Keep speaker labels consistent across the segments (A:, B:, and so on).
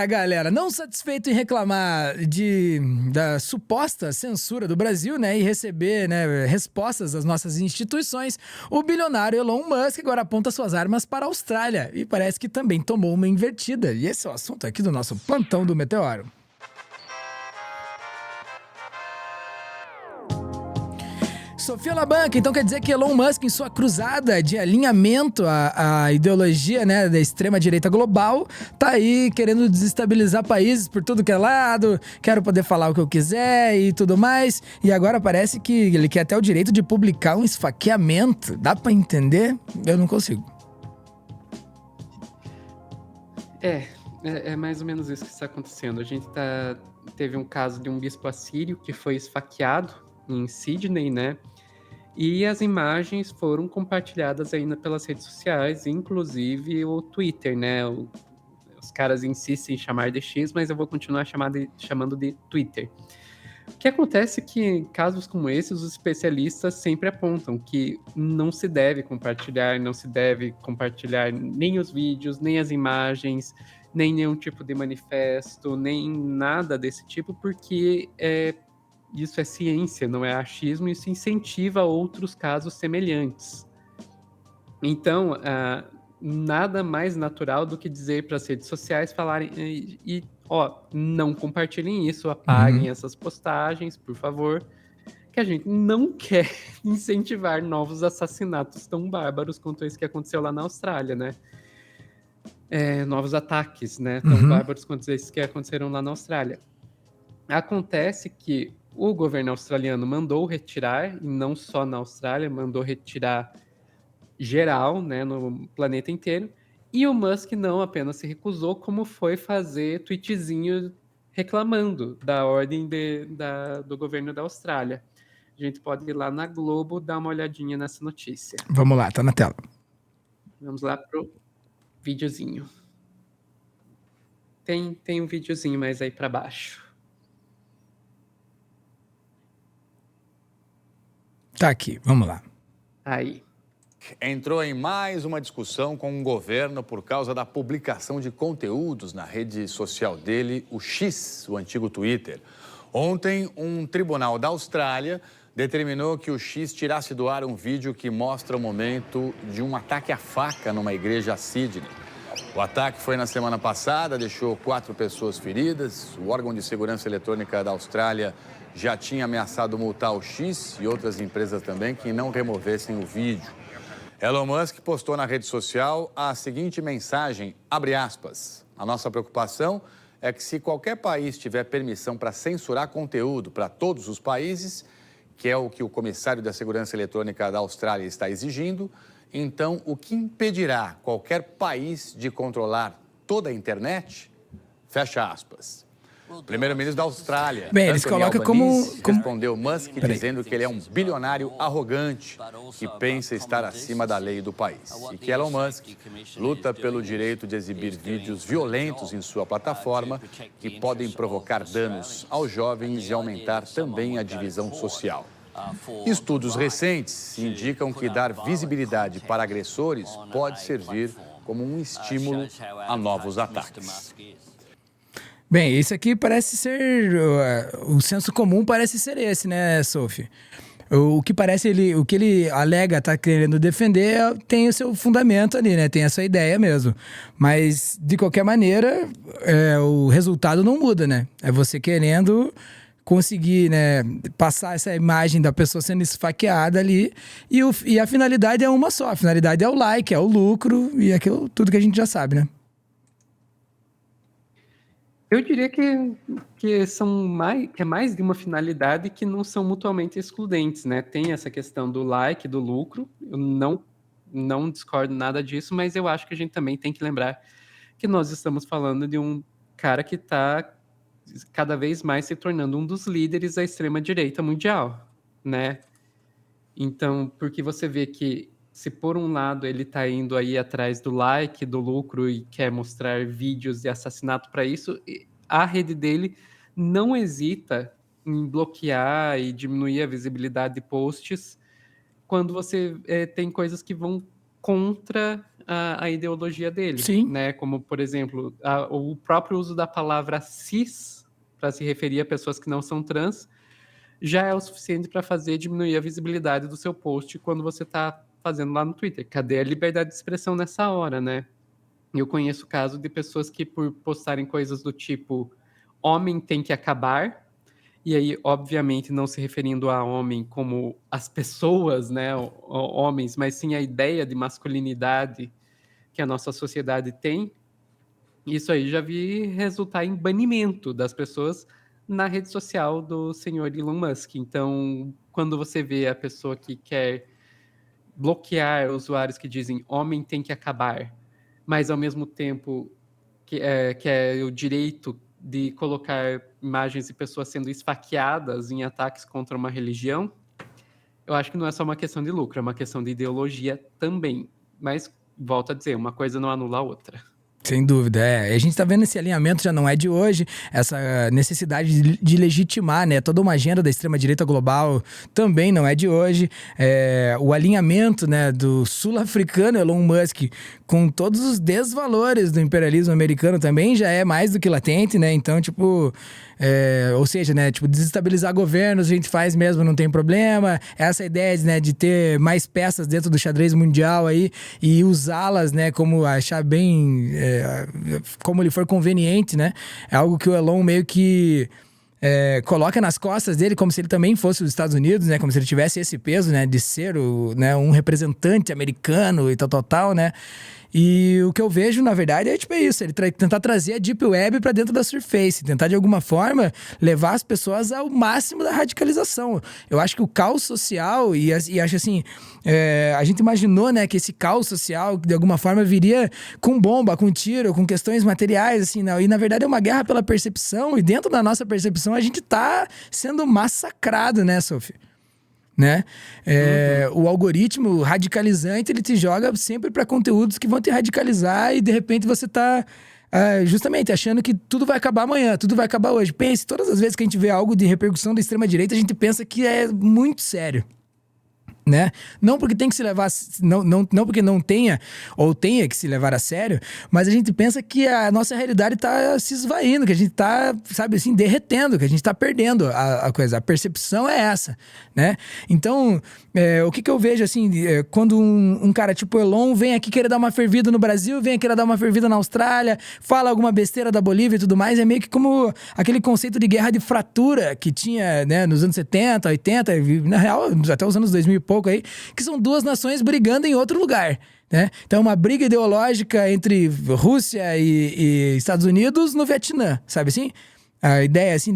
A: Galera, não satisfeito em reclamar da suposta censura do Brasil, né, e receber, né, respostas das nossas instituições, o bilionário Elon Musk agora aponta suas armas para a Austrália e parece que também tomou uma invertida. E esse é o assunto aqui do nosso plantão do Meteoro. Sofia Labanca, então quer dizer que Elon Musk, em sua cruzada de alinhamento à ideologia, né, da extrema-direita global, tá aí querendo desestabilizar países por tudo que é lado, quero poder falar o que eu quiser e tudo mais, e agora parece que ele quer até o direito de publicar um esfaqueamento. Dá pra entender? Eu não consigo.
B: É mais ou menos isso que está acontecendo. A gente teve um caso de um bispo assírio que foi esfaqueado em Sydney, né? E as imagens foram compartilhadas ainda pelas redes sociais, inclusive o Twitter, né? Os caras insistem em chamar de X, mas eu vou continuar chamando de Twitter. O que acontece é que em casos como esses, os especialistas sempre apontam que não se deve compartilhar nem os vídeos, nem as imagens, nem nenhum tipo de manifesto, nem nada desse tipo, porque isso é ciência, não é achismo, e isso incentiva outros casos semelhantes. Então, nada mais natural do que dizer para as redes sociais falarem não compartilhem isso, apaguem essas postagens, por favor, que a gente não quer incentivar novos assassinatos tão bárbaros quanto esse que aconteceu lá na Austrália, né? Novos ataques, né? Tão bárbaros quanto esses que aconteceram lá na Austrália. Acontece que o governo australiano mandou retirar, e não só na Austrália, mandou retirar geral, né, no planeta inteiro, e o Musk não apenas se recusou, como foi fazer tweetzinho reclamando da ordem do governo da Austrália. A gente pode ir lá na Globo dar uma olhadinha nessa notícia.
A: Vamos lá, tá na tela.
B: Vamos lá pro videozinho. Tem um videozinho mais aí para baixo.
A: Tá aqui, vamos lá.
B: Aí.
C: Entrou em mais uma discussão com o governo por causa da publicação de conteúdos na rede social dele, o X, o antigo Twitter. Ontem, um tribunal da Austrália determinou que o X tirasse do ar um vídeo que mostra o momento de um ataque à faca numa igreja a Sydney. O ataque foi na semana passada, deixou 4 pessoas feridas. O órgão de segurança eletrônica da Austrália já tinha ameaçado multar o X e outras empresas também que não removessem o vídeo. Elon Musk postou na rede social a seguinte mensagem, abre aspas, a nossa preocupação é que se qualquer país tiver permissão para censurar conteúdo para todos os países, que é o que o comissário da segurança eletrônica da Austrália está exigindo, então o que impedirá qualquer país de controlar toda a internet? Fecha aspas. O primeiro-ministro da Austrália,
A: Bem, eles
C: Anthony
A: colocam
C: Albanese,
A: como...
C: respondeu Musk dizendo que ele é um bilionário arrogante que pensa estar acima da lei do país. E que Elon Musk luta pelo direito de exibir vídeos violentos em sua plataforma que podem provocar danos aos jovens e aumentar também a divisão social. Estudos recentes indicam que dar visibilidade para agressores pode servir como um estímulo a novos ataques.
A: Bem, isso aqui parece ser... o senso comum parece ser esse, né, Sophie? O que ele alega tá querendo defender tem o seu fundamento ali, né? Tem essa ideia mesmo. Mas, de qualquer maneira, o resultado não muda, né? É você querendo conseguir, né, passar essa imagem da pessoa sendo esfaqueada ali. E a finalidade é uma só. A finalidade é o like, é o lucro e aquilo tudo que a gente já sabe, né?
B: Eu diria que é mais de uma finalidade que não são mutuamente excludentes, né? Tem essa questão do like, do lucro, eu não discordo nada disso, mas eu acho que a gente também tem que lembrar que nós estamos falando de um cara que está cada vez mais se tornando um dos líderes da extrema-direita mundial, né? Então, porque você vê que se por um lado ele está indo aí atrás do like, do lucro e quer mostrar vídeos de assassinato para isso, a rede dele não hesita em bloquear e diminuir a visibilidade de posts quando você tem coisas que vão contra a ideologia dele.
A: Sim.
B: Né? Como, por exemplo, o próprio uso da palavra cis para se referir a pessoas que não são trans já é o suficiente para fazer diminuir a visibilidade do seu post quando você está fazendo lá no Twitter. Cadê a liberdade de expressão nessa hora, né? Eu conheço o caso de pessoas que, por postarem coisas do tipo homem tem que acabar, e aí, obviamente, não se referindo a homem como as pessoas, né, homens, mas sim a ideia de masculinidade que a nossa sociedade tem. Isso aí já vi resultar em banimento das pessoas na rede social do senhor Elon Musk. Então, quando você vê a pessoa que quer bloquear usuários que dizem homem tem que acabar, mas ao mesmo tempo que é o direito de colocar imagens de pessoas sendo esfaqueadas em ataques contra uma religião, eu acho que não é só uma questão de lucro, é uma questão de ideologia também. Mas, volto a dizer, uma coisa não anula a outra.
A: Sem dúvida, A gente tá vendo esse alinhamento, já não é de hoje, essa necessidade de legitimar, né, toda uma agenda da extrema-direita global também não é de hoje. O alinhamento, né, do sul-africano Elon Musk com todos os desvalores do imperialismo americano também já é mais do que latente, né? Então, tipo, ou seja, né, tipo, desestabilizar governos a gente faz mesmo, não tem problema. Essa ideia, né, de ter mais peças dentro do xadrez mundial aí e usá-las, né, como achar bem, como lhe for conveniente, né? É algo que o Elon meio que coloca nas costas dele como se ele também fosse os Estados Unidos, né? Como se ele tivesse esse peso, né, de ser um representante americano e tal, né? E o que eu vejo, na verdade, é tipo isso, ele tentar trazer a Deep Web para dentro da Surface, tentar de alguma forma levar as pessoas ao máximo da radicalização. Eu acho que o caos social, e acho assim, a gente imaginou, né, que esse caos social de alguma forma viria com bomba, com tiro, com questões materiais, assim, não. E na verdade é uma guerra pela percepção, e dentro da nossa percepção a gente tá sendo massacrado, né, Sophie? Né? O algoritmo radicalizante, ele te joga sempre para conteúdos que vão te radicalizar e de repente você tá justamente achando que tudo vai acabar amanhã, tudo vai acabar hoje. Pense, todas as vezes que a gente vê algo de repercussão da extrema-direita, a gente pensa que é muito sério. Né? Não porque tem que se levar, não porque não tenha ou tenha que se levar a sério, mas a gente pensa que a nossa realidade tá se esvaindo, que a gente tá, sabe assim, derretendo, que a gente tá perdendo a coisa. A percepção é essa, né? Então, o que eu vejo assim, quando um cara tipo Elon vem aqui querer dar uma fervida no Brasil, vem querer dar uma fervida na Austrália, fala alguma besteira da Bolívia e tudo mais, é meio que como aquele conceito de guerra de fratura que tinha, né, nos anos 70, 80, na real, até os anos 2000 e pouco aí, que são duas nações brigando em outro lugar, né? Então, uma briga ideológica entre Rússia e Estados Unidos no Vietnã, sabe assim? A ideia, assim,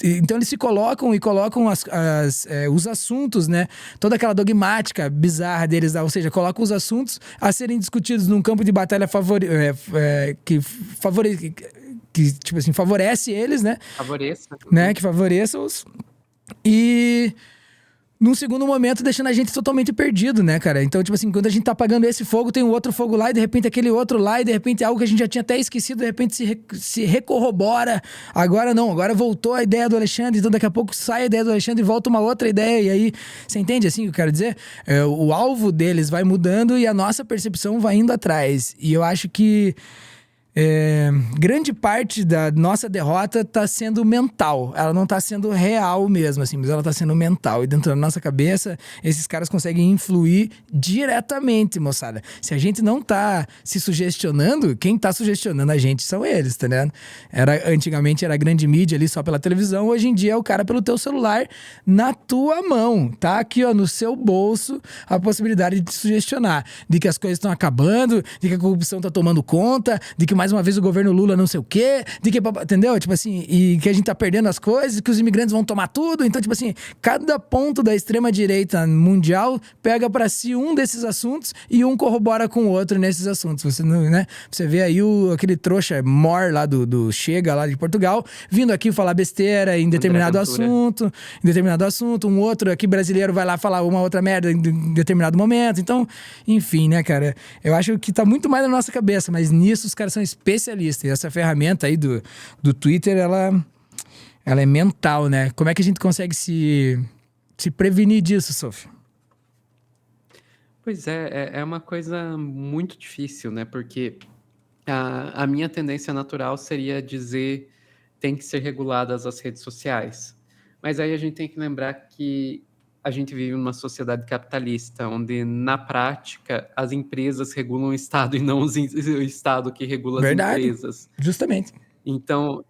A: então eles se colocam e colocam os assuntos, né? Toda aquela dogmática bizarra deles, ou seja, colocam os assuntos a serem discutidos num campo de batalha que tipo assim, favorece eles, né?
B: Favoreça.
A: Né? Que favoreça-os. E num segundo momento, deixando a gente totalmente perdido, né, cara? Então, tipo assim, quando a gente tá apagando esse fogo, tem um outro fogo lá, e de repente aquele outro lá, e de repente algo que a gente já tinha até esquecido, de repente se recorrobora. Agora não, agora voltou a ideia do Alexandre, então daqui a pouco sai a ideia do Alexandre e volta uma outra ideia, e aí, você entende assim o que eu quero dizer? O alvo deles vai mudando e a nossa percepção vai indo atrás. E eu acho que grande parte da nossa derrota tá sendo mental. Ela não tá sendo real mesmo, assim, mas ela tá sendo mental. E dentro da nossa cabeça, esses caras conseguem influir diretamente, moçada. Se a gente não tá se sugestionando, quem tá sugestionando a gente são eles, tá ligado? Antigamente era a grande mídia ali só pela televisão, hoje em dia é o cara pelo teu celular na tua mão. Tá aqui, ó, no seu bolso, a possibilidade de te sugestionar. De que as coisas estão acabando, de que a corrupção tá tomando conta, de que mais uma vez o governo Lula não sei o quê, de que, entendeu? Tipo assim, e que a gente tá perdendo as coisas, que os imigrantes vão tomar tudo. Então, tipo assim, cada ponto da extrema-direita mundial pega pra si um desses assuntos e um corrobora com o outro nesses assuntos. Você, né? Você vê aí aquele trouxa Mor lá do Chega, lá de Portugal, vindo aqui falar besteira em determinado assunto, um outro aqui brasileiro vai lá falar uma outra merda em determinado momento. Então, enfim, né, cara? Eu acho que tá muito mais na nossa cabeça, mas nisso os caras são especialistas. E essa ferramenta aí do Twitter, ela é mental, né? Como é que a gente consegue se prevenir disso, Sophie?
B: Pois é uma coisa muito difícil, né? Porque a minha tendência natural seria dizer tem que ser reguladas as redes sociais. Mas aí a gente tem que lembrar que a gente vive numa sociedade capitalista, onde, na prática, as empresas regulam o Estado e não o Estado que regula as
A: Verdade,
B: empresas.
A: justamente.
B: Então,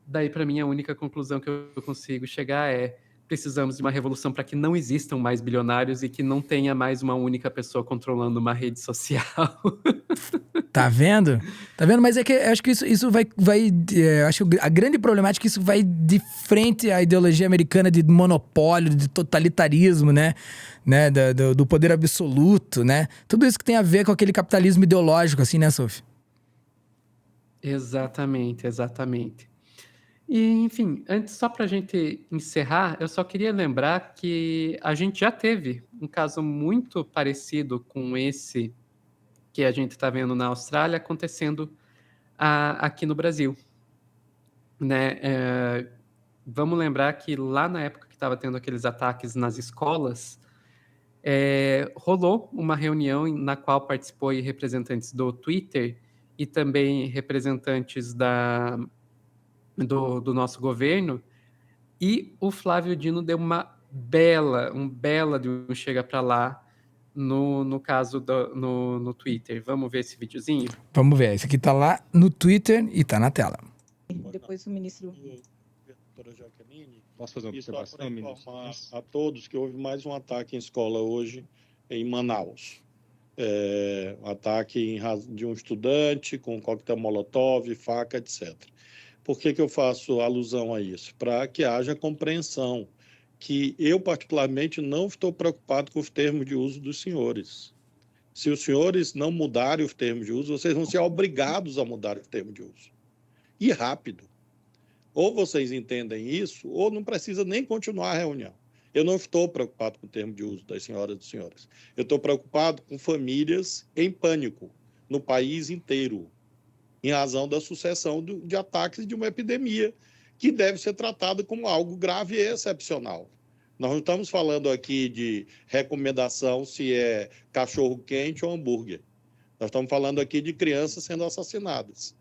B: daí, para mim, a única conclusão que eu consigo chegar é precisamos de uma revolução para que não existam mais bilionários e que não tenha mais uma única pessoa controlando uma rede social.
A: Tá vendo? Tá vendo? Mas é que eu acho que isso acho que a grande problemática é que isso vai de frente à ideologia americana de monopólio, de totalitarismo, né? Do poder absoluto, né? Tudo isso que tem a ver com aquele capitalismo ideológico, assim, né, Sophie?
B: Exatamente, exatamente. E, enfim, antes, só para a gente encerrar, eu só queria lembrar que a gente já teve um caso muito parecido com esse que a gente está vendo na Austrália acontecendo aqui no Brasil, né? Vamos lembrar que lá na época que estava tendo aqueles ataques nas escolas, rolou uma reunião na qual participou aí representantes do Twitter e também representantes do nosso governo, e o Flávio Dino deu um bela de um chega para lá no caso no Twitter. Vamos ver esse videozinho?
A: Vamos ver. Esse aqui tá lá no Twitter e tá na tela.
D: Depois o ministro...
E: Doutora Jaqueline,
F: Posso fazer uma
E: e só
F: observação,
E: para
F: ministro?
E: informar a todos que houve mais um ataque em escola hoje em Manaus. Um ataque de um estudante com coquetel molotov, faca, etc. Por que eu faço alusão a isso? Para que haja compreensão que eu, particularmente, não estou preocupado com os termos de uso dos senhores. Se os senhores não mudarem os termos de uso, vocês vão ser obrigados a mudar os termos de uso. E rápido. Ou vocês entendem isso, ou não precisa nem continuar a reunião. Eu não estou preocupado com o termo de uso das senhoras e dos senhores. Eu estou preocupado com famílias em pânico no país inteiro, em razão da sucessão de ataques de uma epidemia que deve ser tratada como algo grave e excepcional. Nós não estamos falando aqui de recomendação se é cachorro-quente ou hambúrguer. Nós estamos falando aqui de crianças sendo assassinadas.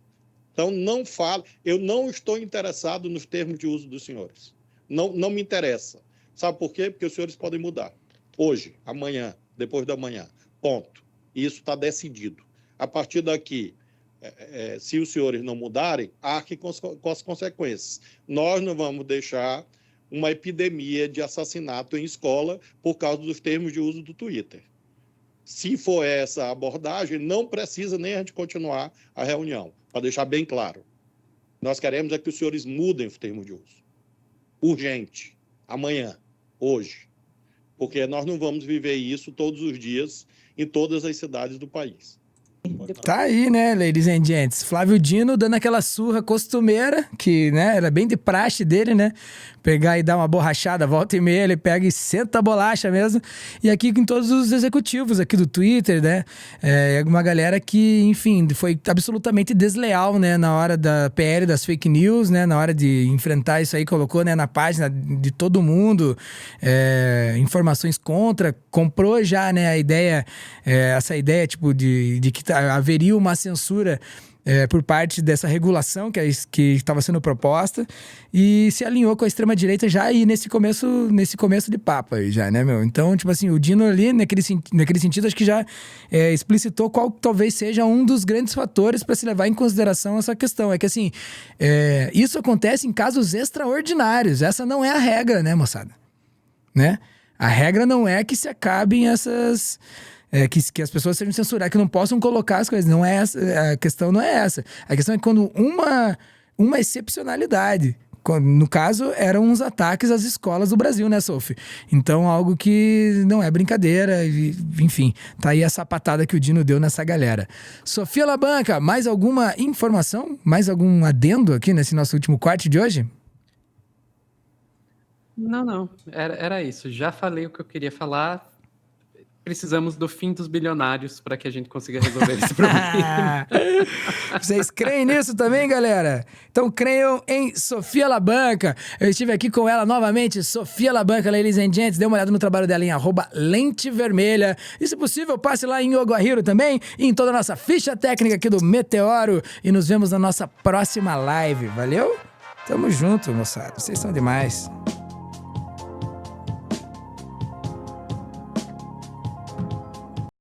E: Então, não fale. Eu não estou interessado nos termos de uso dos senhores. Não me interessa. Sabe por quê? Porque os senhores podem mudar. Hoje, amanhã, depois da manhã. Ponto. Isso está decidido. A partir daqui, se os senhores não mudarem, arque com as consequências. Nós não vamos deixar uma epidemia de assassinato em escola por causa dos termos de uso do Twitter. Se for essa abordagem, não precisa nem a gente continuar a reunião, para deixar bem claro. Nós queremos é que os senhores mudem os termos de uso. Urgente. Amanhã. Hoje. Porque nós não vamos viver isso todos os dias em todas as cidades do país.
A: Tá aí, né, ladies and gents? Flávio Dino dando aquela surra costumeira, que, né, era bem de praxe dele, né? Pegar e dar uma borrachada, volta e meia, ele pega e senta a bolacha mesmo. E aqui com todos os executivos aqui do Twitter, né? Uma galera que, enfim, foi absolutamente desleal, né? Na hora da PL das fake news, né? Na hora de enfrentar isso aí, colocou, né, na página de todo mundo informações contra, comprou já, né, a ideia, essa ideia, tipo, de que haveria uma censura por parte dessa regulação que estava sendo proposta, e se alinhou com a extrema-direita já aí nesse começo de papo aí já, né, meu? Então, tipo assim, o Dino ali, naquele sentido, acho que já explicitou qual talvez seja um dos grandes fatores para se levar em consideração essa questão. É que, assim, isso acontece em casos extraordinários. Essa não é a regra, né, moçada? Né? A regra não é que se acabem essas... que as pessoas sejam censuradas, que não possam colocar as coisas. Não é essa, a questão não é essa. A questão é quando uma excepcionalidade. No caso, eram uns ataques às escolas do Brasil, né, Sophie? Então, algo que não é brincadeira. Enfim, tá aí a sapatada que o Dino deu nessa galera. Sofia Labanca, mais alguma informação? Mais algum adendo aqui nesse nosso último corte de hoje?
B: Não. Era isso. Já falei o que eu queria falar. precisamos do fim dos bilionários para que a gente consiga resolver esse problema.
A: Vocês creem nisso também, galera? Então creiam em Sofia Labanca. Eu estive aqui com ela novamente, Sofia Labanca, ladies and gents. Dê uma olhada no trabalho dela em @lentevermelha. E se possível, passe lá em Yoguahiro também e em toda a nossa ficha técnica aqui do Meteoro. E nos vemos na nossa próxima live. Valeu? Tamo junto, moçada. Vocês são demais.